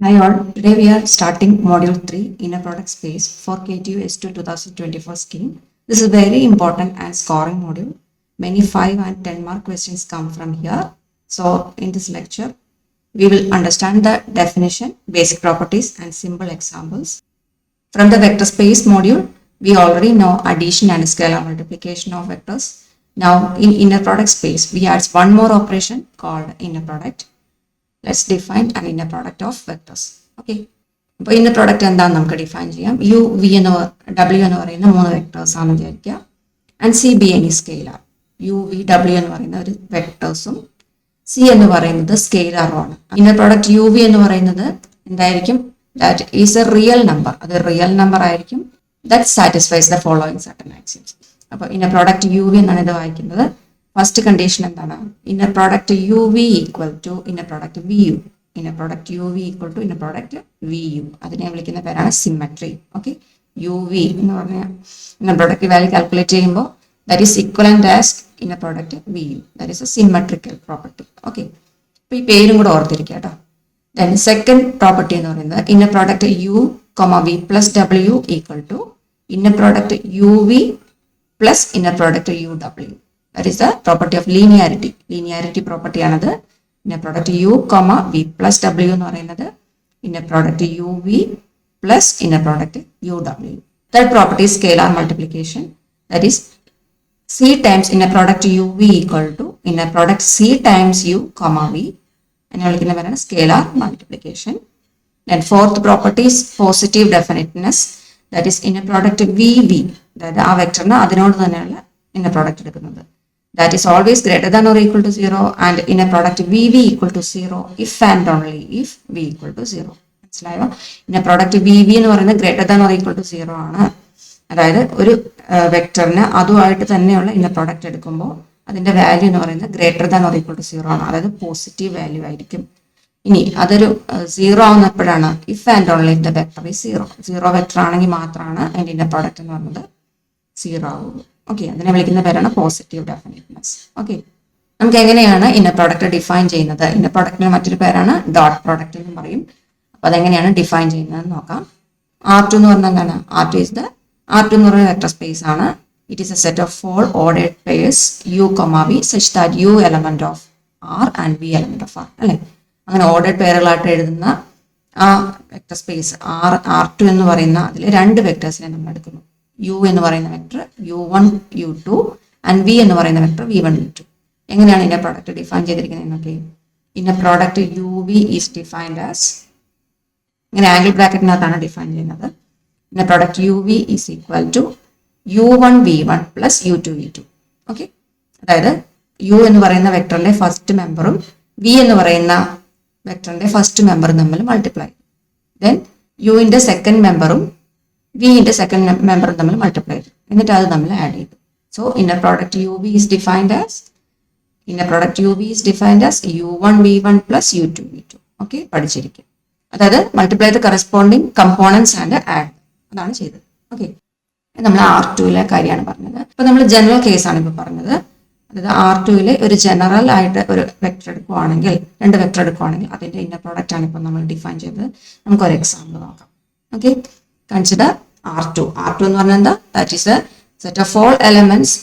Hi all, today we are starting module 3 inner product space for KTU S2 2024 scheme. This is very important and scoring module. Many 5 and 10 mark questions come from here. So in this lecture, we will understand the definition, basic properties and simple examples. From the vector space module, we already know addition and scalar multiplication of vectors. Now in inner product space, we add one more operation called inner product. Let's define an inner product of vectors. Okay. അപ്പോൾ inner product എന്താണെന്ന് നമുക്ക് define ചെയ്യാം. U V എന്ന് W എന്ന് പറയുന്ന 3 vectors ആണെന്ന് വിചാരിക്കുക. And C be any scalar. U V W എന്ന് പറയുന്ന ഒരു വെക്ടേഴ്സും സി എന്ന് പറയുന്നത് സ്കെയിലാറും ആണ്. ഇന്നർ പ്രോഡക്റ്റ് യു വി എന്ന് പറയുന്നത് എന്തായിരിക്കും? That is a real number. അത് റിയൽ നമ്പർ ആയിരിക്കും. That satisfies the following certain axioms. അപ്പോൾ ഇന്നർ പ്രോഡക്റ്റ് യു വി എന്നാണ് ഇത് വായിക്കുന്നത്. ഫസ്റ്റ് കണ്ടീഷൻ എന്താണ്? Inner product U V equal to inner product V U. Inner product U V equal to inner product V U. അതിനെ വിളിക്കുന്ന പേരാണ് symmetry. Okay. U V എന്ന് പറഞ്ഞാൽ ഇന്നർ പ്രോഡക്റ്റ് വാല്യൂ കാൽക്കുലേറ്റ് ചെയ്യുമ്പോൾ that is equivalent as inner product V U. That is a symmetrical property. Okay. അപ്പോൾ ഈ പേരും കൂടെ ഓർത്തിരിക്കുക കേട്ടോ. ദെൻ സെക്കൻഡ് പ്രോപ്പർട്ടി എന്ന് പറയുന്നത് inner product U V plus W equal to inner product U V plus inner product U W. That is the property of linearity. Linearity property ആണത്. Inner product u, v plus w എന്ന് പറയുന്നത് inner product u v plus inner product u w. Third property is scalar multiplication. That is c times inner product u v equal to inner product c times u, v. അതിനെ വിളിക്കുന്ന പേരാണ് scalar multiplication. Then fourth property is positive definiteness. That is inner product v v. അതായത് ആ വെക്ടറിന് അതിനോട് തന്നെയുള്ള inner product എടുക്കുന്നത്. That is always greater than or equal to 0 and inner product VV equal to 0 if and only if V equal to 0. മനസ്സിലായോ? inner product VV എന്ന് പറയുന്നത് greater than or equal to 0 ആണ്. അതായത് ഒരു വെക്ടറിന് അതുമായിട്ട് തന്നെയുള്ള inner product എടുക്കുമ്പോൾ അതിന്റെ വാല്യൂ എന്ന് പറയുന്നത് greater than or equal to 0 ആണ്. അതായത് പോസിറ്റീവ് വാല്യൂ ആയിരിക്കും. ഇനി അതൊരു 0 ആവുന്നപ്പോഴാണ് if and only if the vector is 0. 0 vector ആണെങ്കിൽ മാത്രമാണ് അതിന്റെ inner product എന്ന് പറയുന്നത് 0 ആവുള്ളൂ. ഓക്കെ. അതിനെ വിളിക്കുന്ന പേരാണ് പോസിറ്റീവ് ഡെഫിനിറ്റ്നെസ്. ഓക്കെ. നമുക്ക് എങ്ങനെയാണ് ഇന്നർ പ്രോഡക്റ്റ് ഡിഫൈൻ ചെയ്യുന്നത്? ഇന്നർ പ്രോഡക്റ്റിന് മറ്റൊരു പേരാണ് ഡോട്ട് പ്രോഡക്റ്റ് എന്ന് പറയും. അപ്പോൾ അതെങ്ങനെയാണ് ഡിഫൈൻ ചെയ്യുന്നത് നോക്കാം. R2 എന്ന് പറഞ്ഞാൽ എന്താണ്? R2 എന്ന് പറയുന്ന വെക്ടർ സ്പേസ് ആണ്. It is a set of 4 ordered pairs u, v such that u element of R and v element of R. അല്ലേ? അങ്ങനെ ഓർഡേർഡ് പെയറുകളായിട്ട് എഴുതുന്ന ആ വെക്ടർ സ്പേസ് R2 എന്ന് പറയുന്ന അതിൽ 2 വെക്ടേഴ്സിനെ നമ്മൾ എടുക്കുന്നു. യു എന്ന് പറയുന്ന vector u1 u2 and we എന്ന് പറയുന്ന വെക്ടർ v1 v2. എങ്ങനെയാണ് ഇന്നർ പ്രോഡക്റ്റ് ഡിഫൈൻ ചെയ്തിരിക്കുന്നത് എന്നൊക്കെ? Inner product U V is defined as ഇങ്ങനെ ആംഗിൾ ബ്രാക്കറ്റിനകത്താണ് ഡിഫൈൻ ചെയ്യുന്നത്. Inner product U V is equal to u1 v1 plus u2 v2. Okay. അതായത് U എന്ന് പറയുന്ന വെക്ടറിന്റെ ഫസ്റ്റ് മെമ്പറും വി എന്ന് പറയുന്ന വെക്ടറിന്റെ ഫസ്റ്റ് മെമ്പറും തമ്മിൽ മൾട്ടിപ്ലൈ. ദെൻ യുവിന്റെ സെക്കൻഡ് മെമ്പറും വിന്റെ സെക്കൻഡ് മെമ്പറും തമ്മിൽ മൾട്ടിപ്ലൈ ചെയ്തു. എന്നിട്ട് അത് നമ്മൾ ആഡ് ചെയ്തു. So inner product U V is defined as u1 v1 plus u2 v2. Okay. പഠിച്ചിരിക്കും. അതായത് multiply the corresponding components and add. അതാണ് ചെയ്തത്. ഓക്കെ. നമ്മൾ R2ലെ കാര്യമാണ് പറഞ്ഞത്. ഇപ്പൊ നമ്മൾ ജനറൽ കേസാണ് ഇപ്പൊ പറഞ്ഞത്. അതായത് R2ലെ ഒരു ജനറൽ ആയിട്ട് ഒരു വെക്ടർ എടുക്കുവാണെങ്കിൽ 2 വെക്ടർ എടുക്കുവാണെങ്കിൽ അതിന്റെ ഇന്നർ പ്രോഡക്റ്റ് ആണ് ഇപ്പൊ നമ്മൾ ഡിഫൈൻ ചെയ്തത്. നമുക്കൊരു എക്സാമ്പിൾ നോക്കാം. ഓക്കെ. കൺസിഡർ R2 എന്ന് പറഞ്ഞാൽ എന്താ? That is a set of all elements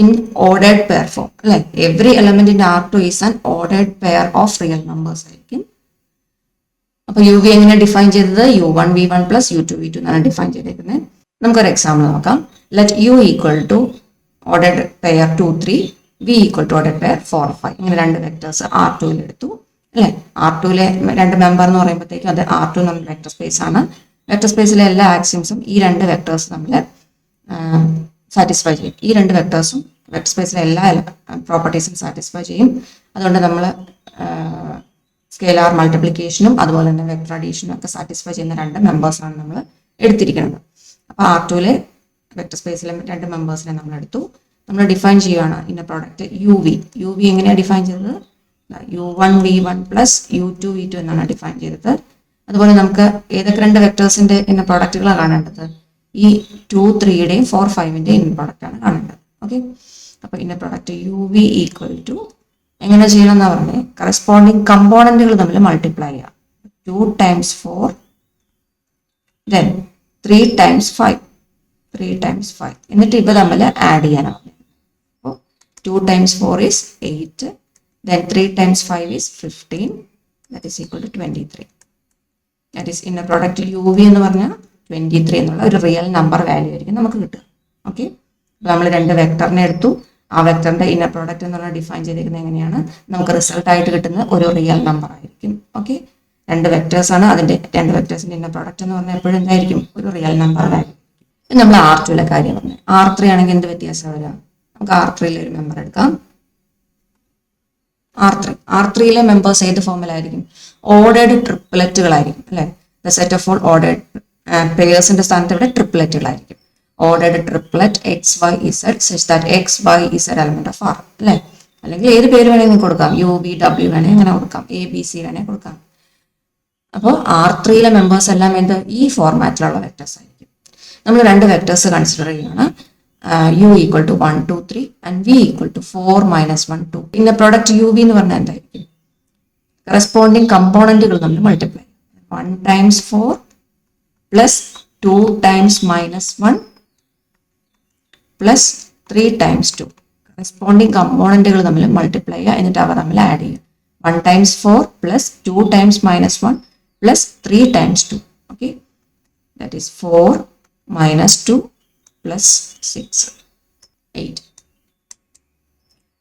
in ordered pair form. അല്ലെ? Every element in R2 is an ordered pair of real numbers ആയിരിക്കും. അപ്പൊ യു വി എങ്ങനെ ഡിഫൈൻ ചെയ്തത്? u1 v1 plus u2 v2 എന്നാണ് define ചെയ്തിരിക്കുന്നത്. നമുക്കൊരു example നോക്കാം. Let u equal to ordered pair 2 3 v equal to ordered pair 4 5. ഇങ്ങനെ 2 vectors R2ൽ എടുത്തു. അല്ലെ? R2ലെ 2 മെമ്പർ എന്ന് പറയുമ്പോഴത്തേക്കും അത് R2 നമ്മൾ വെക്ടർ സ്പേസ് ആണ്. വെക്ടർ സ്പേസിലെ എല്ലാ ആക്സിയംസും ഈ 2 വെക്ടേഴ്സ് നമ്മൾ സാറ്റിസ്ഫൈ ചെയ്യും. ഈ 2 വെക്ടേഴ്സും വെക്ടർ സ്പേസിലെ എല്ലാ പ്രോപ്പർട്ടീസും സാറ്റിസ്ഫൈ ചെയ്യും. അതുകൊണ്ട് നമ്മൾ സ്കെയിലാർ മൾട്ടിപ്ലിക്കേഷനും അതുപോലെ തന്നെ വെക്ടർ അഡീഷനും ഒക്കെ സാറ്റിസ്ഫൈ ചെയ്യുന്ന 2 മെമ്പേഴ്സാണ് നമ്മൾ എടുത്തിരിക്കുന്നത്. അപ്പോൾ R2ലെ വെക്ടർ സ്പേസിലെ 2 മെമ്പേഴ്സിനെ നമ്മൾ എടുത്തു. നമ്മൾ ഡിഫൈൻ ചെയ്യുകയാണ് ഇന്നർ പ്രോഡക്റ്റ് യു വി എങ്ങനെയാണ് ഡിഫൈൻ ചെയ്തത്? u1 v1 plus u2 v2 എന്നാണ് ഡിഫൈൻ ചെയ്തത്. അതുപോലെ നമുക്ക് ഏതൊക്കെ 2 വെക്ടേഴ്സിന്റെ ഇന്നർ പ്രോഡക്റ്റുകളാണ് കാണേണ്ടത്? ഈ 2 3യുടെയും 4 5ന്റെയും ഇന്നർ പ്രോഡക്റ്റ് ആണ് കാണേണ്ടത്. ഓക്കെ. അപ്പൊ inner product U V equal to എങ്ങനെ ചെയ്യണം എന്നാ പറഞ്ഞത്? കറസ്പോണ്ടിങ് കമ്പോണന്റുകൾ തമ്മിൽ മൾട്ടിപ്ലൈ ചെയ്യുക. 2 times 4, then 3 times 5. 3 times 5. എന്നിട്ട് ഇവ തമ്മിൽ ആഡ് ചെയ്യാനാണ്. അപ്പോൾ 2 times 4 is 8. Then 3 times 5 is 15. That is equal to 23. That is inner product UV എന്ന് പറഞ്ഞാൽ 23 എന്നുള്ള ഒരു റിയൽ നമ്പർ വാല്യൂ ആയിരിക്കും നമുക്ക് കിട്ടുക. ഓക്കെ, അപ്പോൾ നമ്മൾ രണ്ട് വെക്ടറിനെ എടുത്തു. ആ വെക്ടറിന്റെ ഇന്നർ പ്രോഡക്റ്റ് എന്ന് പറഞ്ഞാൽ ഡിഫൈൻ ചെയ്തിരിക്കുന്നത് എങ്ങനെയാണ്? നമുക്ക് റിസൾട്ട് ആയിട്ട് കിട്ടുന്ന ഒരു റിയൽ നമ്പർ ആയിരിക്കും. ഓക്കെ, രണ്ട് വെക്ടേഴ്സ് ആണ്, അതിന്റെ രണ്ട് വെക്ടേഴ്സിന്റെ ഇന്നർ പ്രോഡക്റ്റ് എന്ന് പറഞ്ഞാൽ എപ്പോഴും എന്തായിരിക്കും? ഒരു റിയൽ നമ്പർ വാല്യൂ. നമ്മൾ R2 കാര്യം പറഞ്ഞു. R3 ആണെങ്കിൽ എന്ത് വ്യത്യാസം വരാം? നമുക്ക് R3 ഒരു മെമ്പർ എടുക്കാം. R3 മെമ്പേഴ്സ് ഏത് ഫോമിലായിരിക്കും? ഓർഡേർഡ് ട്രിപ്ലറ്റുകളായിരിക്കും അല്ലെ? The set of all ordered പെയേഴ്സിന്റെ സ്ഥാനത്ത് ഇവിടെ ട്രിപ്ലറ്റുകളായിരിക്കും. Ordered triplet XYZ such that XY is an element of R അല്ലെ? അല്ലെങ്കിൽ ഏത് പേര് വേണമെങ്കിൽ കൊടുക്കാം. UVW വേണേ അങ്ങനെ കൊടുക്കാം, ABC വേണേ കൊടുക്കാം. അപ്പോൾ R3 മെമ്പേഴ്സ് എല്ലാം എന്ത് ഈ ഫോർമാറ്റിലുള്ള വെക്ടേഴ്സ് ആയിരിക്കും. നമ്മൾ രണ്ട് വെക്ടേഴ്സ് കൺസിഡർ ചെയ്യുകയാണ്. U equal to 1, 2, 3 and V equal to 4, -1, 2. ഇന്ന പ്രോഡക്റ്റ് UV എന്ന് പറഞ്ഞാൽ എന്തായിരിക്കും? കറസ്പോണ്ടിങ് കമ്പോണന്റുകൾ നമ്മൾ multiply 1 times 4 plus 2 times -1 plus 3 times 2. Corresponding കമ്പോണന്റുകൾ തമ്മിൽ മൾട്ടിപ്ലൈ ചെയ്യുക, എന്നിട്ട് അവ തമ്മിൽ ആഡ് ചെയ്യുക. 1 times 4 plus 2 times -1 plus 3 times 2. Okay, that is 4 minus 2 plus 6, 8.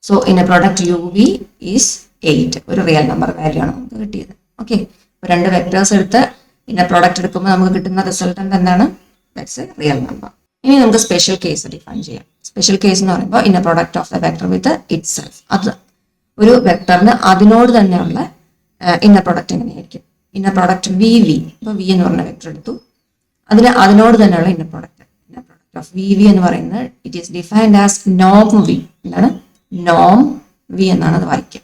So in a product UV is 8. ഒരു റിയൽ നമ്പർ വാല്യൂ ആണ് നമുക്ക് കിട്ടിയത്. ഓക്കെ, അപ്പോൾ രണ്ട് വെക്ടേഴ്സ് എടുത്ത് ഇന്ന പ്രോഡക്റ്റ് എടുക്കുമ്പോൾ നമുക്ക് കിട്ടുന്ന റിസൾട്ടന്റ് എന്താണ്? That's A real number. ഇനി നമുക്ക് സ്പെഷ്യൽ കേസ് ഡിഫൈൻ ചെയ്യാം. സ്പെഷ്യൽ കേസ് എന്ന് പറയുമ്പോൾ ഇന്ന product of the vector with it self. അത് ഒരു വെക്ടറിന് അതിനോട് തന്നെയുള്ള ഇന്നർ പ്രോഡക്റ്റ് എങ്ങനെയായിരിക്കും? Inner product VV. ഇപ്പോൾ V എന്ന് പറഞ്ഞ വെക്ടർ എടുത്തു, അതിനോട് തന്നെയുള്ള ഇന്നർ പ്രോഡക്റ്റ് ഓഫ് VV എന്ന് പറയുന്നത് ഇറ്റ് ഈസ് ഡിഫൈൻഡ് ആസ് നോം V. എന്താണ്? നോം V എന്നാണ് അത് വായിക്കുക.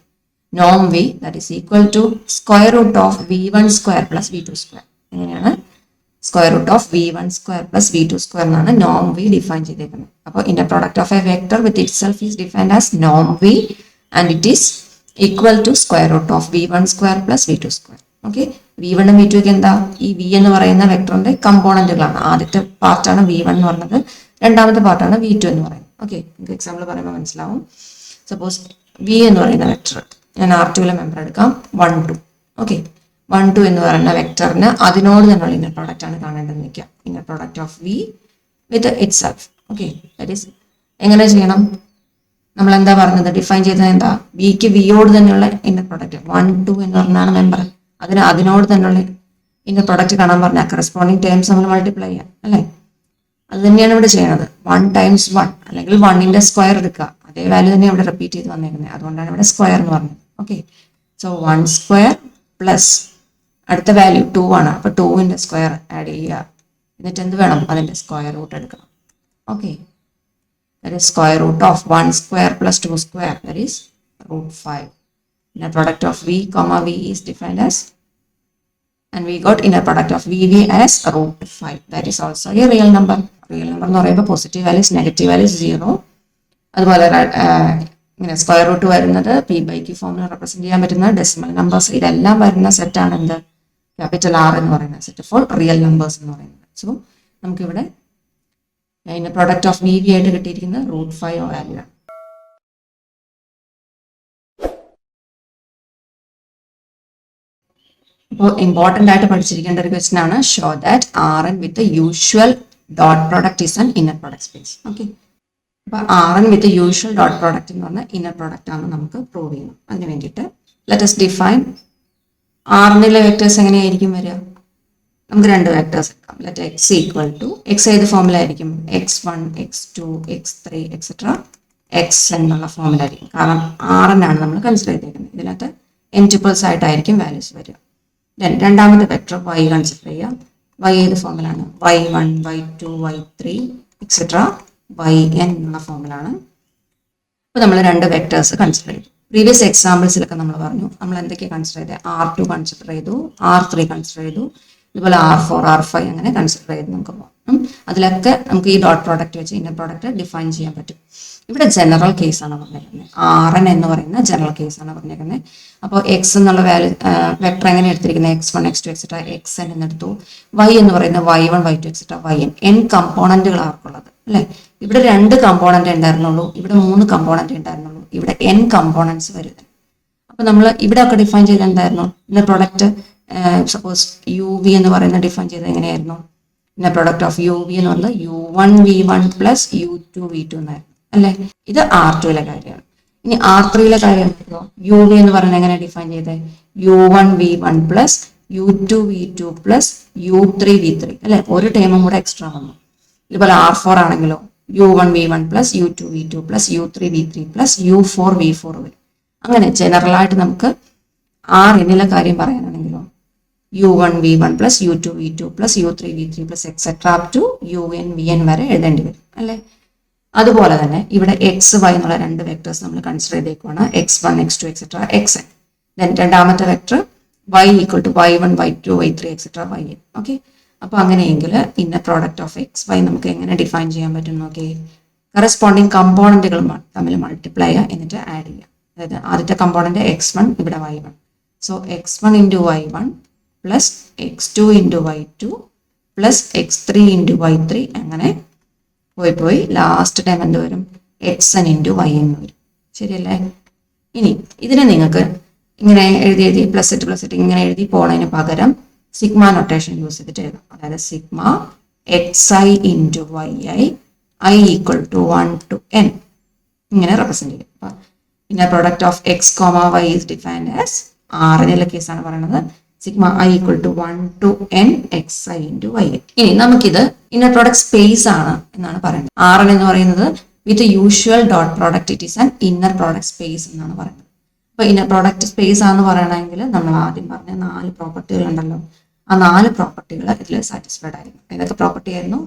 നോം V that is equal to square root of V1 square plus V2 square. എങ്ങനെയാണ്? Square root of V1 square plus V2 square എന്നാണ് നോം V ഡിഫൈൻ ചെയ്തേക്കുന്നത്. അപ്പോൾ inner product of a vector with itself is defined as നോം V and it is equal to square root of V1 square plus V2 square. Okay, V1 ഉം V2 ഒക്കെ എന്താ? ഈ V എന്ന് പറയുന്ന വെക്ടറിന്റെ കമ്പോണന്റുകളാണ്. ആദ്യത്തെ പാർട്ടാണ് V1 എന്ന് പറയുന്നത്, രണ്ടാമത്തെ പാർട്ടാണ് V2 എന്ന് പറയുന്നത്. ഓക്കെ, നിങ്ങൾക്ക് എക്സാമ്പിൾ പറയുമ്പോൾ മനസ്സിലാവും. സപ്പോസ് V എന്ന് പറയുന്ന വെക്ടർ ഞാൻ R2 മെമ്പർ എടുക്കാം, 1, 2. ഓക്കെ, 1, 2 എന്ന് പറയുന്ന വെക്ടറിന് അതിനോട് തന്നെയുള്ള ഇന്നർ പ്രോഡക്റ്റ് ആണ് കാണേണ്ടതെന്ന് വെക്കാം. Inner product of V with it self. Okay, that is എങ്ങനെ ചെയ്യണം? നമ്മൾ എന്താ പറഞ്ഞത്? ഡിഫൈൻ ചെയ്തത് എന്താ? വിക്ക് വിയോട് തന്നെയുള്ള ഇന്നർ പ്രൊഡക്റ്റ് 1, 2 എന്ന് പറഞ്ഞാണ് മെമ്പർ. അതിനോട് തന്നെയുള്ള ഇന്നർ പ്രൊഡക്റ്റ് കാണാൻ പറഞ്ഞാൽ കറസ്പോണ്ടിങ് ടേംസ് നമ്മൾ മൾട്ടിപ്ലൈ ചെയ്യാം അല്ലേ? അത് തന്നെയാണ് ഇവിടെ ചെയ്യുന്നത്. 1 times 1 അല്ലെങ്കിൽ 1ന്റെ സ്ക്വയർ എടുക്കുക, അതേ വാല്യൂ തന്നെ ഇവിടെ റിപ്പീറ്റ് ചെയ്ത് വന്നേക്കുന്നത്. അതുകൊണ്ടാണ് ഇവിടെ സ്ക്വയർ എന്ന് പറഞ്ഞത്. ഓക്കെ, സോ 1 സ്ക്വയർ പ്ലസ് അടുത്ത വാല്യൂ 2 ആണ്. അപ്പൊ 2ന്റെ സ്ക്വയർ ആഡ് ചെയ്യുക, എന്നിട്ട് എന്ത് വേണം? അതിന്റെ സ്ക്വയർ റൂട്ട് എടുക്കണം. Okay, that is square root of 1 square plus 2 square, that is root 5. Inner product of V comma V is defined as, and we got inner product of VV as root 5. That is also a real number. Real number എന്ന് പറയുമ്പോൾ positive values, negative values 0. അതുപോലെ ഇങ്ങനെ square root വരുന്നത് P/Q ഫോമിൽ represent ചെയ്യാൻ പറ്റുന്ന decimal numbers, ഇതെല്ലാം വരുന്ന സെറ്റാണ് എന്ത്? ക്യാപിറ്റൽ R എന്ന് പറയുന്ന സെറ്റ് ഫോർ റിയൽ നമ്പേഴ്സ് എന്ന് പറയുന്നത്. സോ നമുക്കിവിടെ അതിന്റെ പ്രൊഡക്റ്റ് ഓഫ് VV ആയിട്ട് കിട്ടിയിരിക്കുന്നത് റൂട്ട് 5 വാല്യൂ ആണ്. അപ്പോൾ ഇമ്പോർട്ടൻ്റ് ആയിട്ട് പഠിച്ചിരിക്കേണ്ട ഒരു ക്വസ്റ്റൻ ആണ്, show that Rn with usual dot product is an inner product space. Okay, അപ്പോൾ Rn വിത്ത് യൂഷ്വൽ ഡോട്ട് പ്രോഡക്റ്റ് എന്ന് പറഞ്ഞാൽ ഇന്നർ പ്രോഡക്റ്റ് ആണ് നമുക്ക് പ്രൂവ് ചെയ്യണം. അതിന് വേണ്ടിയിട്ട് ലെറ്റ് us ഡിഫൈൻ Rnലെ വെക്ടേഴ്സ് എങ്ങനെയായിരിക്കും വരിക? നമുക്ക് രണ്ട് വെക്ടേഴ്സ് എടുക്കാം. Let x equal to X ഏത് ഫോമിലായിരിക്കും? x1, x2, x3 etcetera xn എന്നുള്ള ഫോമിലായിരിക്കും. കാരണം Rn ആണ് നമ്മൾ കൺസിഡർ ചെയ്തേക്കുന്നത്. ഇതിനകത്ത് എൻറ്റിപ്പിൾസ് ആയിട്ടായിരിക്കും വാല്യൂസ് വരിക. ദെൻ രണ്ടാമത്തെ വെക്ടർ y കൺസിഡർ ചെയ്യാം. y ഏത് ഫോമിലാണ്? y1, y2, y3 etcetera yn എന്നുള്ള ഫോമിലാണ്. അപ്പോൾ നമ്മൾ രണ്ട് വെക്ടേഴ്സ് കൺസിഡർ ചെയ്തു. പ്രീവിയസ് എക്സാമ്പിൾസിലൊക്കെ നമ്മൾ പറഞ്ഞു നമ്മൾ എന്തൊക്കെയാണ് കൺസിഡർ ചെയ്തത്? R2 കൺസിഡർ ചെയ്തു, R3 കൺസിഡർ ചെയ്തു, ഇതുപോലെ R4, R5 അങ്ങനെ കൺസിഡർ ചെയ്ത് നമുക്ക് പോകാം. അതിലൊക്കെ നമുക്ക് ഈ ഡോട്ട് പ്രോഡക്റ്റ് വെച്ച് ഇന്നർ പ്രോഡക്റ്റ് ഡിഫൈൻ ചെയ്യാൻ പറ്റും. ഇവിടെ ജനറൽ കേസാണ് പറഞ്ഞിരിക്കുന്നത്. Rn എന്ന് പറയുന്ന ജനറൽ കേസാണ് പറഞ്ഞിരിക്കുന്നത്. അപ്പോൾ എക്സ് എന്നുള്ള വാല്യൂ വെക്ടർ എങ്ങനെ എടുത്തിരിക്കുന്നത്? x1 x2 etcetera xn എന്നെടുത്തു. y എന്ന് പറയുന്നത് y1 y2 etcetera yn. n കമ്പോണന്റുകൾ ആർക്കുള്ളത് അല്ലെ? ഇവിടെ 2 കമ്പോണന്റ് ഉണ്ടായിരുന്നുള്ളൂ, ഇവിടെ 3 കമ്പോണന്റ് ഉണ്ടായിരുന്നുള്ളൂ, ഇവിടെ n കമ്പോണൻസ് വരുന്നത്. അപ്പൊ നമ്മൾ ഇവിടെ ഒക്കെ ഡിഫൈൻ ചെയ്ത് എന്തായിരുന്നു? ഇതിന്റെ പ്രൊഡക്റ്റ് സപ്പോസ് യു വി എന്ന് പറയുന്ന ഡിഫൈൻ ചെയ്ത് എങ്ങനെയായിരുന്നു? ഇതിന്റെ പ്രൊഡക്റ്റ് ഓഫ് യു വി എന്ന് പറയുന്നത് u1v1 പ്ലസ് u2v2 എന്നായിരുന്നു അല്ലെ? ഇത് R2 കാര്യമാണ്. ഇനി R3 കാര്യം യു വി എന്ന് പറയുന്നത് എങ്ങനെ ഡിഫൈൻ ചെയ്തത്? u1v1 plus u2v2 plus u3v3 അല്ലെ? ഒരു ടേമും കൂടെ എക്സ്ട്രാ വന്നു. ഇതുപോലെ R4 ആണെങ്കിലോ u1v1 plus u2v2 plus u3v3 plus u4v4 വരും. അങ്ങനെ ജനറൽ ആയിട്ട് നമുക്ക് Rനിലെ കാര്യം പറയാനാണെങ്കിലോ u1v1 plus u2v2 plus u3v3 plus etcetera up to unvn വരെ എഴുതേണ്ടി വരും അല്ലെ? അതുപോലെ തന്നെ ഇവിടെ എക്സ് വൈ എന്നുള്ള 2 വെക്ടേഴ്സ് നമ്മൾ കൺസിഡർ ചെയ്തേക്കുവാണ്. x1 x2 etcetera xn. Then രണ്ടാമത്തെ vector y equal to y1 y2 y3 etcetera yn. Okay, അപ്പൊ അങ്ങനെയെങ്കിൽ ഇന്ന പ്രോഡക്റ്റ് ഓഫ് എക്സ് വൈ നമുക്ക് എങ്ങനെ ഡിഫൈൻ ചെയ്യാൻ പറ്റും നോക്കേ? കറസ്പോണ്ടിങ് കമ്പോണന്റുകൾ തമ്മിൽ മൾട്ടിപ്ലൈ ചെയ്യുക, എന്നിട്ട് ആഡ് ചെയ്യുക. അതായത് ആദ്യത്തെ കമ്പോണന്റ് x1, ഇവിടെ y1. So x1 into y1 plus x2 into y2 plus x3 into y3 അങ്ങനെ പോയി ലാസ്റ്റ് ടൈം എന്ത് വരും? xn ഇൻറ്റു yn വരും. ശരിയല്ലേ? ഇനി ഇതിനെ നിങ്ങൾക്ക് ഇങ്ങനെ എഴുതി പ്ലസ് ഇട്ട് ഇങ്ങനെ എഴുതി പോണതിന് പകരം സിഗ്മ നൊട്ടേഷൻ യൂസ് ചെയ്തിട്ട് എഴുതാം. അതായത് sigma xi into yi i equal to 1 to n ഇങ്ങനെ റെപ്രസെന്റ് ചെയ്യും. അപ്പൊ പിന്നെ product of X comma Y is defined as Rനിലെ കേസാണ് പറയുന്നത്. Sigma I equal to 1 to n xi into y. ഇനി നമുക്കിത് ഇന്നർ പ്രോഡക്റ്റ് സ്പേസ് ആണ് എന്നാണ് പറയുന്നത്. Rn എന്ന് പറയുന്നത് with usual dot product it is an inner product space എന്നാണ് പറയുന്നത്. അപ്പൊ ഇന്നർ പ്രോഡക്റ്റ് സ്പേസ് ആണെന്ന് പറയണമെങ്കിൽ നമ്മൾ ആദ്യം പറഞ്ഞ 4 പ്രോപ്പർട്ടികൾ ഉണ്ടല്ലോ, ആ 4 പ്രോപ്പർട്ടികൾ ഇതിൽ സാറ്റിസ്ഫൈഡ് ആയിരിക്കും. ഏതൊക്കെ പ്രോപ്പർട്ടി ആയിരുന്നു?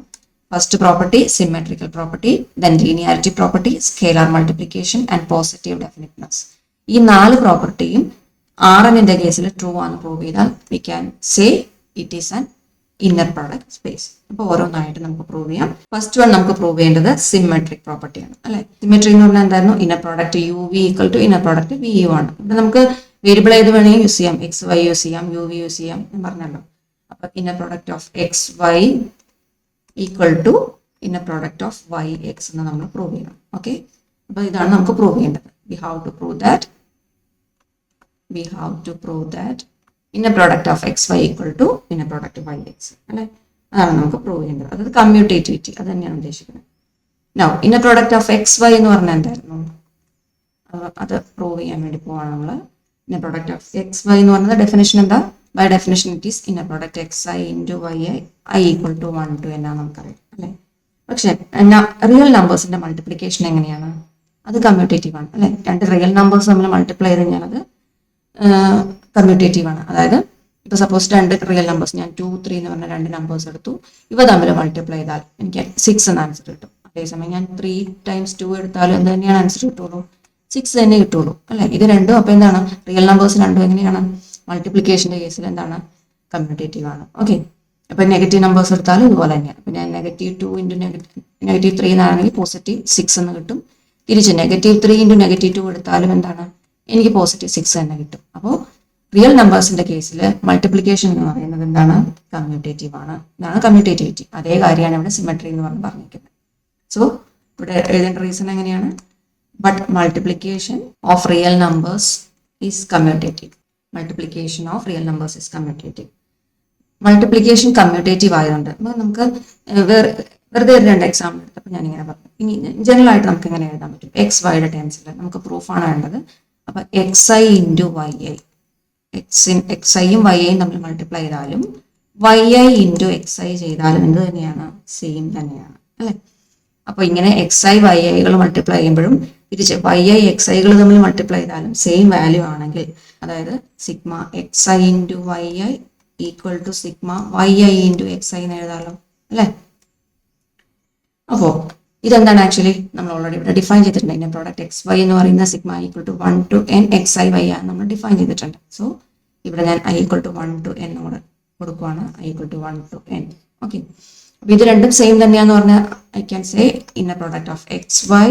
First property symmetrical property, then linearity property, scalar multiplication and positive definiteness. ഈ 4 പ്രോപ്പർട്ടിയും Rnന്റെ കേസിൽ ട്രൂ ആണെന്ന് പ്രൂവ് ചെയ്താൽ we can say it is an inner product space. അപ്പോൾ ഓരോന്നായിട്ട് നമുക്ക് പ്രൂവ് ചെയ്യാം. ഫസ്റ്റ് വൺ നമുക്ക് പ്രൂവ് ചെയ്യേണ്ടത് സിമെട്രിക് പ്രോപ്പർട്ടിയാണ് അല്ലെ? സിമെട്രി എന്ന് പറഞ്ഞാൽ എന്തായിരുന്നു? Inner product U V equal to inner product V U ആണ്. ഇവിടെ നമുക്ക് വേരിയബിൾ ഏത് വേണമെങ്കിൽ യൂസ് ചെയ്യാം, എക്സ് വൈ യൂസ് ചെയ്യാം, യു വി യൂസ് ചെയ്യാം എന്ന് പറഞ്ഞല്ലോ. അപ്പൊ inner product of X Y equal to inner product of Y X എന്ന് നമ്മൾ പ്രൂവ് ചെയ്യണം. ഓക്കെ, അപ്പൊ ഇതാണ് നമുക്ക് പ്രൂവ് ചെയ്യേണ്ടത്. We have to prove that inner product of xy equal to inner product of yx അല്ലെ? അതാണ് നമുക്ക് പ്രൂവ് ചെയ്യേണ്ടത്. അതായത് കമ്മ്യൂട്ടേറ്റിവിറ്റി, അത് തന്നെയാണ് ഉദ്ദേശിക്കുന്നത്. Now inner product of xy എന്ന് പറഞ്ഞാൽ എന്തായിരുന്നു? അത് പ്രൂവ് ചെയ്യാൻ വേണ്ടി പോവാണ് നമ്മൾ. ഇന്നർ പ്രോഡക്റ്റ് ഓഫ് xy എന്ന് പറയുന്നത് ഡെഫിനേഷൻ എന്താ? By definition it is inner product xi into yi i equal to 1 to n നമുക്കറിയാം അല്ലെ? പക്ഷെ റിയൽ നമ്പേഴ്സിന്റെ മൾട്ടിപ്ലിക്കേഷൻ എങ്ങനെയാണ്? അത് കമ്മ്യൂട്ടേറ്റീവ് ആണ് അല്ലെ? 2 റിയൽ നമ്പേഴ്സ് നമ്മൾ മൾട്ടിപ്ലൈ ചെയ്ത് കഴിഞ്ഞാൽ അത് കമ്മ്യൂട്ടേറ്റീവ് ആണ്. അതായത് ഇപ്പൊ സപ്പോസ് 2 റിയൽ നമ്പേഴ്സ്, ഞാൻ 2 3 എന്ന് പറഞ്ഞ 2 നമ്പേഴ്സ് എടുത്തു, ഇവ തമ്മിൽ മൾട്ടിപ്ലൈ ചെയ്താൽ എനിക്ക് 6 എന്ന ആൻസർ കിട്ടും. അതേസമയം ഞാൻ 3 times 2 എടുത്താലും എന്ത് തന്നെയാണ് ആൻസർ കിട്ടുള്ളൂ? 6 തന്നെ കിട്ടുള്ളൂ അല്ലെ? ഇത് രണ്ടും അപ്പൊ എന്താണ്? റിയൽ നമ്പേഴ്സ് രണ്ടും എങ്ങനെയാണ്? മൾട്ടിപ്ലിക്കേഷന്റെ കേസിൽ എന്താണ്? കമ്മ്യൂട്ടേറ്റീവ് ആണ്. ഓക്കെ, അപ്പൊ നെഗറ്റീവ് നമ്പേഴ്സ് എടുത്താലും ഇതുപോലെ തന്നെയാണ്. അപ്പൊ ഞാൻ -2 ഇൻറ്റു -3 എന്നാണെങ്കിൽ പോസിറ്റീവ് 6 എന്ന് കിട്ടും. തിരിച്ച് -3 ഇൻറ്റു -2 എടുത്താലും എന്താണ്? എനിക്ക് പോസിറ്റീവ് 6 തന്നെ കിട്ടും. അപ്പോൾ റിയൽ നമ്പേഴ്സിന്റെ കേസിൽ മൾട്ടിപ്ലിക്കേഷൻ എന്ന് പറയുന്നത് എന്താണ്? കമ്മ്യൂട്ടേറ്റീവ് ആണ്. ഇതാണ് കമ്മ്യൂട്ടേറ്റിവിറ്റി. അതേ കാര്യമാണ് ഇവിടെ സിമെട്രി എന്ന് പറഞ്ഞിരിക്കുന്നത്. സോ ഇവിടെ എഴുതേണ്ട റീസൺ എങ്ങനെയാണ്? But multiplication of real numbers is commutative. Multiplication of real numbers is commutative. Multiplication commutative ആയതുകൊണ്ട് നമുക്ക് വെറുതെ 2 എക്സാമ്പിൾ എടുത്തപ്പോൾ ഞാനിങ്ങനെ പറഞ്ഞു. ഇനി ജനറൽ ആയിട്ട് നമുക്ക് എങ്ങനെ എഴുതാൻ പറ്റും? എക്സ് വൈയുടെ ടേംസിൽ നമുക്ക് പ്രൂഫാണ് വേണ്ടത്. അപ്പൊ xi ഇൻറ്റു yi, എക്സ്ഐയും വൈയും തമ്മിൽ മൾട്ടിപ്ലൈ ചെയ്താലും yi ഇൻറ്റു xi ചെയ്താലും എന്ത് തന്നെയാണ്? സെയിം തന്നെയാണ് അല്ലെ? അപ്പൊ ഇങ്ങനെ xi yiകൾ മൾട്ടിപ്ലൈ ചെയ്യുമ്പോഴും തിരിച്ച് yi xiകൾ തമ്മിൽ മൾട്ടിപ്ലൈ ചെയ്താലും സെയിം വാല്യൂ ആണെങ്കിൽ, അതായത് sigma xi into yi equal to sigma yi into xi എന്ന് എഴുതാലോ അല്ലെ? അപ്പോ ഇതെന്താണ്? ആക്ച്വലി നമ്മൾ ഓൾറെഡി ഇവിടെ ഡിഫൈൻ ചെയ്തിട്ടുണ്ട്. ഇതിന്റെ പ്രോഡക്റ്റ് എക്സ് വൈ എന്ന് പറയുന്ന sigma equal to 1 to n xi y ആണ് നമ്മൾ ഡിഫൈൻ ചെയ്തിട്ടുണ്ട്. സോ ഇവിടെ ഞാൻ i equal to 1 to n കൊടുക്കുവാണ്. i equal to 1 to n. Okay, അപ്പൊ ഇത് രണ്ടും സെയിം തന്നെയാന്ന് പറഞ്ഞാൽ I can say inner product of X Y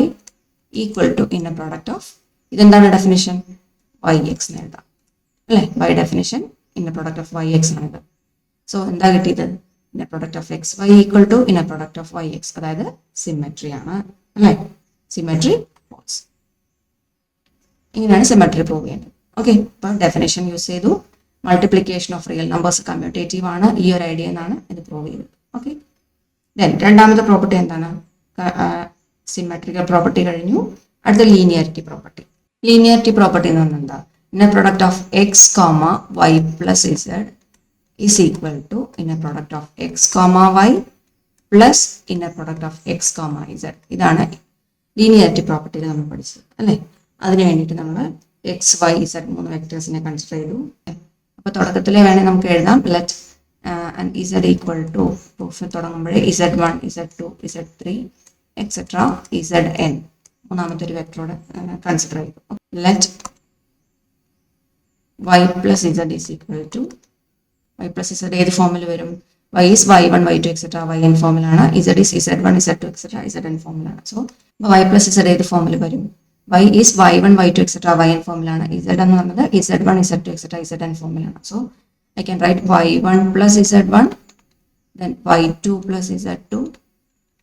equal to inner product of ഇതെന്താണ് ഡെഫിനിഷൻ വൈ എക്സ് എന്ന് എഴുതാം അല്ലേ by definition inner product of Y X ആണിത് സോ എന്താ കിട്ടിയത് inner product of X Y equal to inner product of Y X അതായത് symmetry ആണ് അല്ലേ സിമെട്രി ഫോൾസ് ഇങ്ങനെയാണ് സിമെട്രി പ്രൂവ് ചെയ്യേണ്ടത് ഓക്കെ ഇപ്പം ഡെഫിനേഷൻ യൂസ് ചെയ്തു multiplication of real numbers commutative ആണ് ഈ ഒരു ഐഡിയ എന്നാണ് ഇത് പ്രൂവ് ചെയ്തത് ഓക്കെ ദെൻ രണ്ടാമത്തെ പ്രോപ്പർട്ടി എന്താണ് സിമെട്രിക്കൽ പ്രോപ്പർട്ടി കഴിഞ്ഞു അടുത്ത ലീനിയറിറ്റി പ്രോപ്പർട്ടി ലീനിയറിറ്റി പ്രോപ്പർട്ടി എന്ന് പറഞ്ഞാൽ എന്താ inner product of X comma Y plus Z is equal to inner product of X comma Y plus inner product of X comma z ഇതാണ് linearity പ്രോപ്പർട്ടിയിൽ നമ്മൾ പഠിച്ചത് അല്ലേ അതിന് വേണ്ടിയിട്ട് നമ്മൾ എക്സ് വൈ ഇസഡ് 3 വെക്ടേഴ്സിനെ കൺസിഡർ ചെയ്തു അപ്പോൾ തുടക്കത്തിലെ വേണേൽ നമുക്ക് എഴുതാം let and Z equal to proof തുടങ്ങുമ്പോഴേ Z1 Z2 Z3 etcetera Zn മൂന്നാമത്തെ ഒരു വെക്ടറോട് കൺസിഡർ ചെയ്തു let y plus Z is equal to y plus Z ഏത് ഫോമിൽ വരും y is y1 y2 etcetera yn ഫോമിലാണ് z is z1 z2 etcetera zn ഫോമിലാണ് സോ y പ്ലസ് ഇസഡ് ഏത് ഫോമിൽ വരും y is y1 y2 etcetera yn ഫോമിലാണ് z എന്ന് പറഞ്ഞത് z1 z2 എക്സെട്ര zn ഫോമിലാണ് so I can write y1 plus z1 then y2 plus z2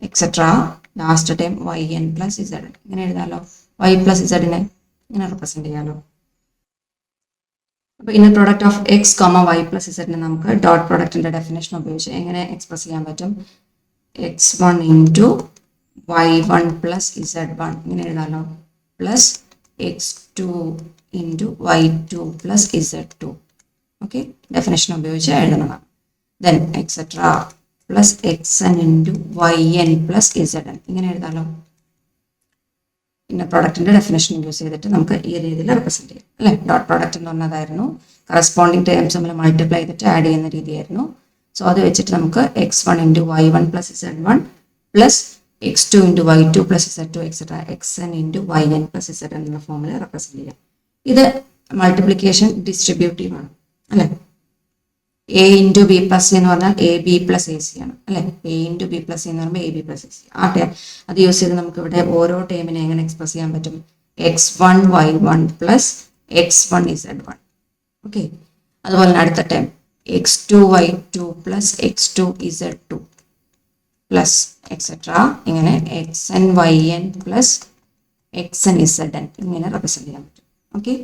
etc. Last time yn plus zn ഇങ്ങനെ എഴുതാലോ y plus z നെ ഇങ്ങനെ represent ചെയ്യാലോ അപ്പോൾ inner product of X comma Y plus ഇസഡിനെ നമുക്ക് dot പ്രോഡക്റ്റിന്റെ definition ഉപയോഗിച്ച് എങ്ങനെ എക്സ്പ്രസ് ചെയ്യാൻ പറ്റും x1 into y1 plus z1 ഇങ്ങനെ എഴുതാലോ plus x2 into y2 plus z2 okay definition ഉപയോഗിച്ച് എഴുതുന്നതാണ് then etcetera plus xn into yn plus zn ഇങ്ങനെ എഴുതാലോ ഇന്നർ പ്രോഡക്റ്റിന്റെ ഡെഫിനേഷൻ യൂസ് ചെയ്തിട്ട് നമുക്ക് ഈ രീതിയിൽ റെപ്രസെന്റ് ചെയ്യാം അല്ലേ ഡോട്ട് പ്രോഡക്റ്റ് എന്ന് പറഞ്ഞതായിരുന്നു കറസ്പോണ്ടിങ് ടേംസ് നമ്മൾ മൾട്ടിപ്ലൈ ചെയ്തിട്ട് ആഡ് ചെയ്യുന്ന രീതിയായിരുന്നു സോ അത് വെച്ചിട്ട് നമുക്ക് x1 into y1 plus z1 plus x2 into y2 plus z2 etcetera xn into yn plus zn എന്ന ഫോമിൽ റെപ്രസെന്റ് ചെയ്യാം ഇത് മൾട്ടിപ്ലിക്കേഷൻ ഡിസ്ട്രിബ്യൂട്ടീവ് ആണ് അല്ലേ A into B plus C എന്ന് പറഞ്ഞാൽ A B plus A C ആണ് അല്ലേ A into B plus C എന്ന് പറയുമ്പോൾ A B plus A C ആ ടേം അത് യൂസ് ചെയ്ത് നമുക്ക് ഇവിടെ ഓരോ ടേമിനെ എങ്ങനെ എക്സ്പ്രസ് ചെയ്യാൻ പറ്റും x1 y1 plus x1 z1 okay അതുപോലെ തന്നെ അടുത്ത term x2 y2 plus x2 z2 plus etcetera ഇങ്ങനെ xn yn plus xn zn ഇങ്ങനെ റെപ്രസെന്റ് ചെയ്യാൻ പറ്റും ഓക്കെ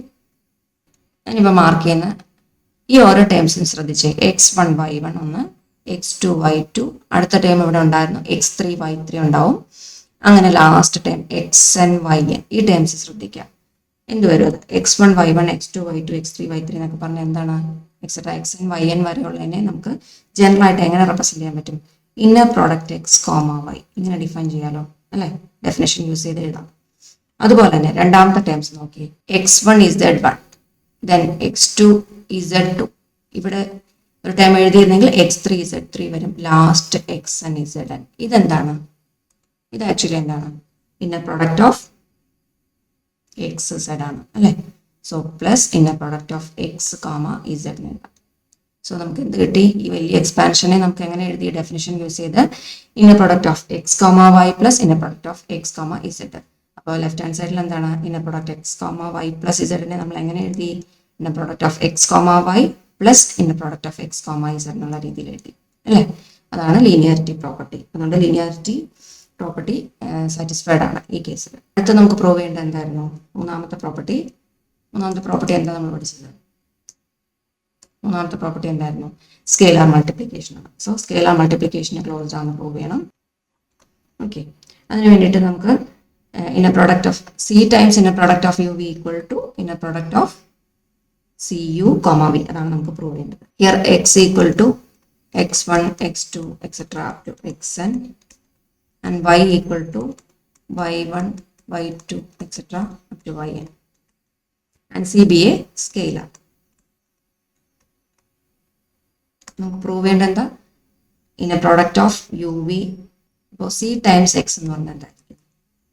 ഞാനിപ്പോൾ മാർക്ക് ചെയ്യുന്ന ഈ ഓരോ ടേംസും ശ്രദ്ധിച്ചേ x1 y1 ഒന്ന് x2 y2 അടുത്ത ടേം ഇവിടെ ഉണ്ടായിരുന്നു x3 y3 ഉണ്ടാവും അങ്ങനെ ലാസ്റ്റ് ടേം xn yn ഈ ടേംസ് ശ്രദ്ധിക്കുക എന്തുവരും അത് x1 y1 x2 y2 x3 y3 എന്നൊക്കെ പറഞ്ഞാൽ എന്താണ് എക്സെട്ര xn yn വരെയുള്ളതിനെ നമുക്ക് ജനറൽ ആയിട്ട് എങ്ങനെ റെപ്രസെന്റ് ചെയ്യാൻ പറ്റും inner product X comma y ഇങ്ങനെ ഡിഫൈൻ ചെയ്യാലോ അല്ലേ ഡെഫിനേഷൻ യൂസ് ചെയ്ത് എഴുതാം അതുപോലെ തന്നെ രണ്ടാമത്തെ ടേംസ് നോക്കി x1 is z1 then x2 z2 ഇവിടെ ഒരു ടൈം എഴുതിയിരുന്നെങ്കിൽ x3 z3 വരും ലാസ്റ്റ് xn zn ഇതെന്താണ് ഇത് ആക്ച്വലി എന്താണ് inner product of X Z ആണ് അല്ലേ so plus inner product of X comma Z എഴുതാം സോ നമുക്ക് എന്ത് കിട്ടി ഈ വലിയ എക്സ്പാൻഷനെ നമുക്ക് എങ്ങനെ എഴുതി ഡെഫിനിഷൻ യൂസ് ചെയ്ത് inner product of X comma Y plus inner product of X comma Z അപ്പോൾ ലെഫ്റ്റ് ഹാൻഡ് സൈഡിൽ എന്താണ് inner product X comma Y plus ഇസഡിനെ നമ്മൾ എങ്ങനെ എഴുതി inner product of X comma Y plus inner product of X comma Z എന്നുള്ള രീതിയിൽ എഴുതി അല്ലേ അതാണ് ലീനിയറിറ്റി പ്രോപ്പർട്ടി അതുകൊണ്ട് ലീനിയറിറ്റി പ്രോപ്പർട്ടി സാറ്റിസ്ഫൈഡ് ആണ് ഈ കേസിൽ അടുത്ത നമുക്ക് പ്രൂവ് ചെയ്യേണ്ടത് എന്തായിരുന്നു മൂന്നാമത്തെ പ്രോപ്പർട്ടി എന്താ നമ്മൾ പഠിച്ചത് മൂന്നാമത്തെ പ്രോപ്പർട്ടി എന്തായിരുന്നു സ്കേലാർ മൾട്ടിപ്ലിക്കേഷൻ ആണ് സോ സ്കേലാർ മൾട്ടിപ്ലിക്കേഷനെ ക്ലോസ്ഡ് ആണെന്ന് പ്രൂവ് ചെയ്യണം ഓക്കെ അതിന് വേണ്ടിയിട്ട് നമുക്ക് inner product of c times inner product of u V equal to inner product of c u comma v അതാണ് നമുക്ക് പ്രൂവ് ചെയ്യേണ്ടത് here x equal to x1 x2 etc up to xn and y equal to y1 y2 etc up to yn and c be a scalar നമുക്ക് prove ചെയ്യേണ്ടത് എന്താ inner product of u v ഇപ്പോൾ c times x എന്ന് പറഞ്ഞാൽ എന്തായിരിക്കും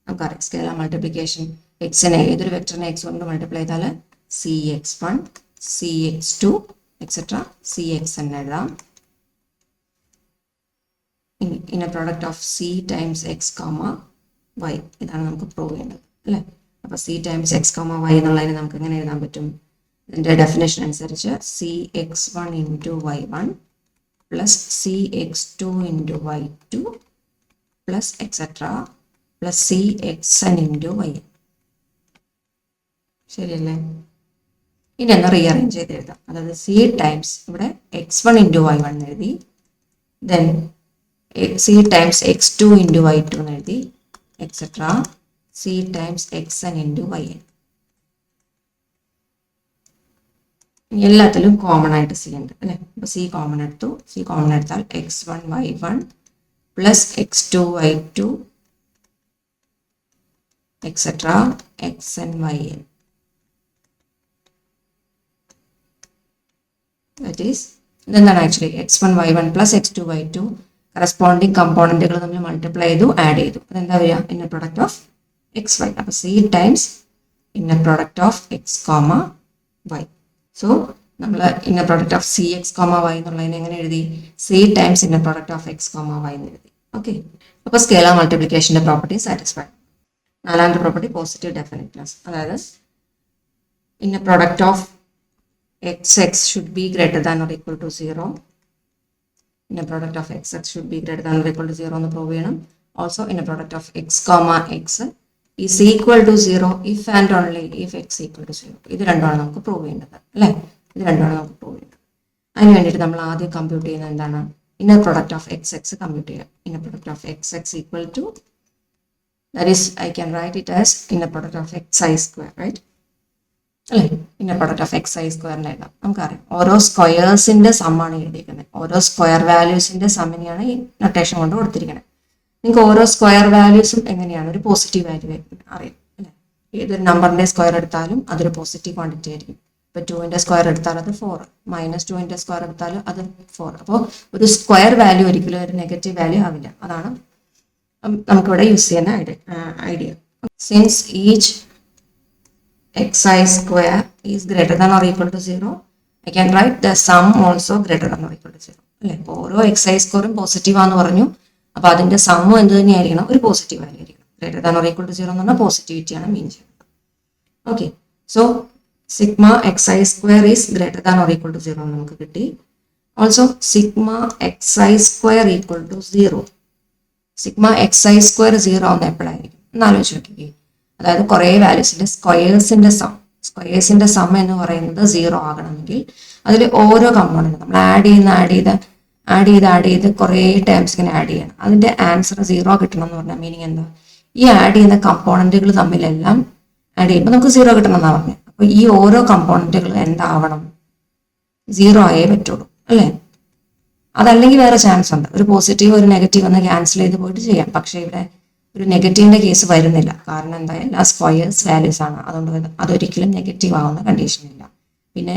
നമുക്കറിയാം scalar multiplication എക്സിനെ ഏതൊരു വെക്ടറിനെ എക്സ് കൊണ്ട് മൾട്ടിപ്ലൈ ചെയ്താൽ c x one c X two etcetera c x എന്ന് എഴുതാം inner product of c times x comma y ഇതാണ് നമുക്ക് പ്രൂവ് ചെയ്യേണ്ടത് അല്ലേ? അപ്പോൾ C times x comma y എന്നുള്ളതിന് നമുക്ക് എങ്ങനെ എഴുതാൻ പറ്റും? ഇതിൻ്റെ ഡെഫിനേഷൻ അനുസരിച്ച് c x one into Y one plus C X two into Y two plus etcetera plus C X N into Y N. ശരിയല്ലേ? ഇനി ഒന്ന് റീഅറേഞ്ച് ചെയ്ത് എഴുതാം. അതായത് സി ടൈംസ് ഇവിടെ X one into Y one എഴുതി, then C times X two into Y two എന്ന് എഴുതി, etcetera C times X N into Y N. എല്ലാത്തിലും കോമൺ ആയിട്ട് സി ഉണ്ട് അല്ലേ? അപ്പോൾ സി കോമൺ എടുത്തു. സി കോമൺ എടുത്താൽ X one Y one plus X two Y two etcetera X N Y N. That is, ഇതെന്താണ് actually X one Y one plus X two Y two corresponding കമ്പോണൻറ്റുകൾ നമ്മൾ multiply ചെയ്തു, add ചെയ്തു. അതെന്താ വരിക? Inner product of X Y. അപ്പോൾ C times inner product of X comma Y. So നമ്മൾ inner product of C X comma Y എന്നുള്ളതിനെ എങ്ങനെ എഴുതി? C times inner product of X comma Y എന്ന് എഴുതി. ഓക്കെ, അപ്പോൾ സ്കേലാർ മൾട്ടിപ്ലിക്കേഷൻ്റെ property satisfied. നാലാമത്തെ പ്രോപ്പർട്ടി പോസിറ്റീവ് ഡെഫിനിറ്റ്നെസ്. അതായത് inner product of xx should be greater than or equal to 0. Inner product of xx should be greater than or equal to 0 എന്ന് prove ചെയ്യണം. Also inner product of x comma x is equal to 0 if and only if x equal to 0. ഇത് രണ്ടുമാണ് നമുക്ക് prove ചെയ്യേണ്ടത് അല്ലേ? ഇത് രണ്ടുമാണ് നമുക്ക് പ്രൂവ് ചെയ്യേണ്ടത്. അതിന് വേണ്ടിയിട്ട് നമ്മൾ ആദ്യം കമ്പ്യൂട്ട് ചെയ്യുന്നത് എന്താണ്? Inner product of X X compute ചെയ്യാം. Inner product of X X equal to, that is I can write it as inner product of X I square, right? അല്ലേ? Inner product of X I സ്ക്വയറിന് എഴുതാം. നമുക്കറിയാം ഓരോ സ്ക്വയേഴ്സിന്റെ സമ്മാണ് എഴുതിയിരിക്കുന്നത്. ഓരോ square വാല്യൂസിന്റെ സമ്മിനെയാണ് ഈ notation കൊണ്ട് കൊടുത്തിരിക്കുന്നത്. നിങ്ങൾക്ക് ഓരോ സ്ക്വയർ വാല്യൂസും എങ്ങനെയാണ്? ഒരു പോസിറ്റീവ് വാല്യൂ അറിയാം അല്ലേ? ഏതൊരു നമ്പറിന്റെ സ്ക്വയർ എടുത്താലും അതൊരു പോസിറ്റീവ് ക്വാണ്ടിറ്റി ആയിരിക്കും. ഇപ്പോൾ 2ന്റെ സ്ക്വയർ എടുത്താൽ അത് 4, മൈനസ് 2ന്റെ സ്ക്വയർ എടുത്താൽ അത് 4. അപ്പോൾ ഒരു സ്ക്വയർ വാല്യൂ ഒരിക്കലും ഒരു നെഗറ്റീവ് വാല്യൂ ആവില്ല. അതാണ് നമുക്കിവിടെ യൂസ് ചെയ്യുന്ന idea. Since each xi square is greater than or equal to 0, I can write the sum also greater than or equal to 0. അല്ലേ? ഓരോ xi സ്കോറും പോസിറ്റീവ് ആണെന്ന് പറഞ്ഞു. അപ്പോൾ അതിന്റെ സമ്മ് എന്ത് തന്നെയായിരിക്കണം? ഒരു പോസിറ്റീവ് വാല്യൂ ആയിരിക്കണം. Greater than or equal to 0 എന്ന് പറഞ്ഞാൽ പോസിറ്റിവിറ്റിയാണ് മീൻ ചെയ്യുന്നത്. Okay, so sigma xi square is greater than or equal to 0 എന്ന് നമുക്ക് കിട്ടി. Also sigma xi square equal to 0. Sigma xi square 0 ആവുന്ന എപ്പോഴായിരിക്കും എന്ന് ആലോചിച്ച് നോക്കിക്കേ. അതായത് കുറേ വാല്യൂസിന്റെ സ്ക്വയേഴ്സിന്റെ സം എന്ന് പറയുന്നത് 0 ആകണമെങ്കിൽ അതിൽ ഓരോ കമ്പോണന്റ് നമ്മൾ ആഡ് ചെയ്ത് കുറേ ടേംസ് ഇങ്ങനെ ആഡ് ചെയ്യണം. അതിന്റെ ആൻസർ 0 കിട്ടണം എന്ന് പറഞ്ഞാൽ മീനിങ് എന്താ? ഈ ആഡ് ചെയ്യുന്ന കമ്പോണന്റുകൾ തമ്മിലെല്ലാം ആഡ് ചെയ്യുമ്പോൾ നമുക്ക് 0 കിട്ടണം എന്നാണ് പറഞ്ഞത്. അപ്പോൾ ഈ ഓരോ കമ്പോണന്റുകൾ എന്താവണം? 0 ആയേ പറ്റുള്ളൂ അല്ലേ? അതല്ലെങ്കിൽ വേറെ ചാൻസ് ഉണ്ട്. ഒരു പോസിറ്റീവ് ഒരു നെഗറ്റീവ് ഒന്ന് ക്യാൻസൽ ചെയ്ത് പോയിട്ട് ചെയ്യാം. പക്ഷേ ഇവിടെ ഒരു നെഗറ്റീവിന്റെ കേസ് വരുന്നില്ല. കാരണം എന്താ? എല്ലാ സ്ക്വയേഴ്സ് വാല്യൂസ് ആണ്. അതുകൊണ്ട് അതൊരിക്കലും നെഗറ്റീവ് ആവുന്ന കണ്ടീഷൻ ഇല്ല. പിന്നെ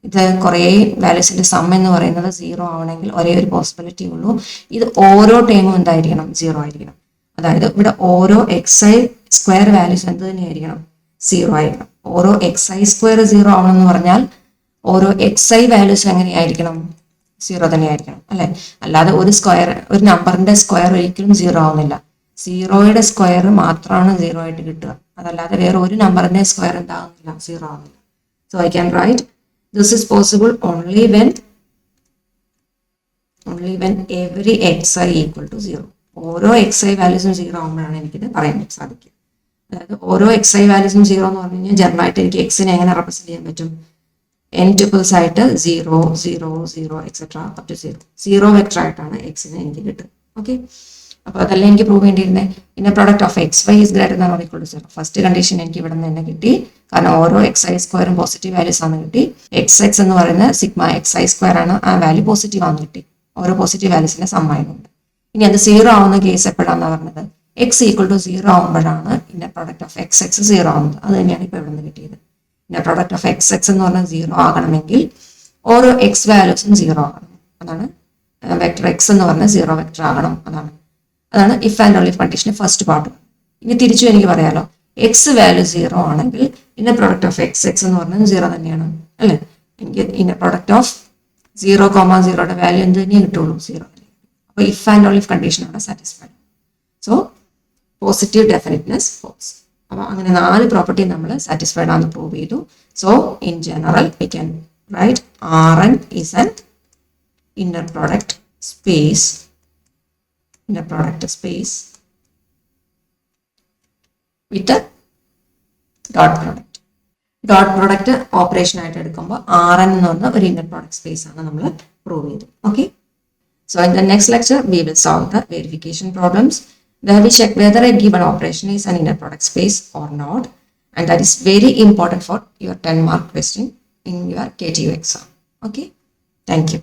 ഇത് കുറേ വാല്യൂസിന്റെ സം എന്ന് പറയുന്നത് 0 ആവണമെങ്കിൽ ഒരേ ഒരു പോസിബിലിറ്റി ഉള്ളൂ. ഇത് ഓരോ ടൈമും എന്തായിരിക്കണം? 0 ആയിരിക്കണം. അതായത് ഇവിടെ ഓരോ xi സ്ക്വയർ വാല്യൂസ് എന്ത് തന്നെയായിരിക്കണം? 0 ആയിരിക്കണം. ഓരോ xi സ്ക്വയർ 0 ആവണം എന്ന് പറഞ്ഞാൽ ഓരോ xi വാല്യൂസ് എങ്ങനെയായിരിക്കണം? 0 തന്നെയായിരിക്കണം അല്ലെ? അല്ലാതെ ഒരു നമ്പറിന്റെ സ്ക്വയർ ഒരിക്കലും 0 ആവുന്നില്ല. 0യുടെ സ്ക്വയർ മാത്രമാണ് 0 ആയിട്ട് കിട്ടുക. അതല്ലാതെ വേറെ ഒരു നമ്പറിന്റെ സ്ക്വയർ എന്താകുന്നില്ല? 0 ആവുന്നില്ല. So I can write this is possible only when every xi equal to 0. ഓരോ xi വാല്യൂസും 0 ആകുമ്പോഴാണ് എനിക്കിത് പറയാൻ സാധിക്കുക. അതായത് ഓരോ xi വാല്യൂസും 0 എന്ന് പറഞ്ഞു കഴിഞ്ഞാൽ ജനറലായിട്ട് എനിക്ക് എക്സിനെ എങ്ങനെ റെപ്രസെന്റ് ചെയ്യാൻ പറ്റും? n ട്യൂപ്പിൾസ് ആയിട്ട് 0 0 0 എക്സെട്ര അപ് ടു 0 വെക്ടർ ആയിട്ടാണ് എക്സിനെ എനിക്ക് കിട്ടുക. ഓക്കെ, അപ്പോൾ അതല്ല എനിക്ക് പ്രൂവ് ചെയ്യേണ്ടിയിരുന്നത്. Inner product of X Y is greater than or equal to 0. First condition എനിക്ക് ഇവിടെ നിന്ന് തന്നെ കിട്ടി. കാരണം ഓരോ xi സ്ക്വയറും പോസിറ്റീവ് വാല്യൂസ് ആണ് കിട്ടി. xx എന്ന് പറയുന്നത് സിഗ്മ xi സ്ക്വയർ ആണ്. ആ വാല്യൂ പോസിറ്റീവ് ആണെന്ന് കിട്ടി. ഓരോ പോസിറ്റീവ് വാല്യൂസിന്റെ സം ആയതുകൊണ്ട്. ഇനി അത് 0 ആവുന്ന കേസ് എപ്പോഴാണെന്ന് പറഞ്ഞത്? x ഈക്വൽ ടു 0 ആവുമ്പോഴാണ് ഇന്നർ പ്രോഡക്റ്റ് ഓഫ് xx 0 ആവുന്നത്. അത് തന്നെയാണ് ഇപ്പോൾ ഇവിടെ നിന്ന് കിട്ടിയത്. ഇന്നർ പ്രോഡക്റ്റ് ഓഫ് xx എന്ന് പറഞ്ഞാൽ 0 ആകണമെങ്കിൽ ഓരോ x വാല്യൂസും 0 ആകണം. അതാണ് വെക്ടർ x എന്ന് പറഞ്ഞാൽ 0 വെക്ടർ ആകണം. അതാണ് ഇഫ് ആൻഡ് ഓൺലി കണ്ടീഷന്റെ ഫസ്റ്റ് പാർട്ട്. ഇനി തിരിച്ചു എനിക്ക് പറയാലോ, എക്സ് വാല്യൂ 0 ആണെങ്കിൽ ഇന്നർ പ്രോഡക്റ്റ് ഓഫ് xx എന്ന് പറഞ്ഞാൽ 0 തന്നെയാണ് അല്ലേ? എനിക്ക് ഇന്നർ പ്രോഡക്റ്റ് ഓഫ് 0,0യുടെ വാല്യൂ എന്ത് തന്നെ കിട്ടുള്ളൂ? 0 തന്നെ. അപ്പോൾ ഇഫ് ആൻഡ് ഓൺലി കണ്ടീഷൻ അവിടെ satisfied. So positive definiteness follows. അപ്പോൾ അങ്ങനെ 4 പ്രോപ്പർട്ടി നമ്മൾ സാറ്റിസ്ഫൈഡ് ആണെന്ന് പ്രൂവ് ചെയ്തു. So in general we can write Rn is an inner product space with a dot product. Dot product operation ആയിട്ട് എടുക്കുമ്പോൾ Rn എന്ന് പറഞ്ഞ ഒരു inner product space ആണ് നമ്മൾ പ്രൂവ് ചെയ്തു. Okay. So in the next lecture we will solve the verification problems where we check whether a given operation is an inner product space or not, and that is very important for your 10-mark question in your KTU exam. Okay. Thank you.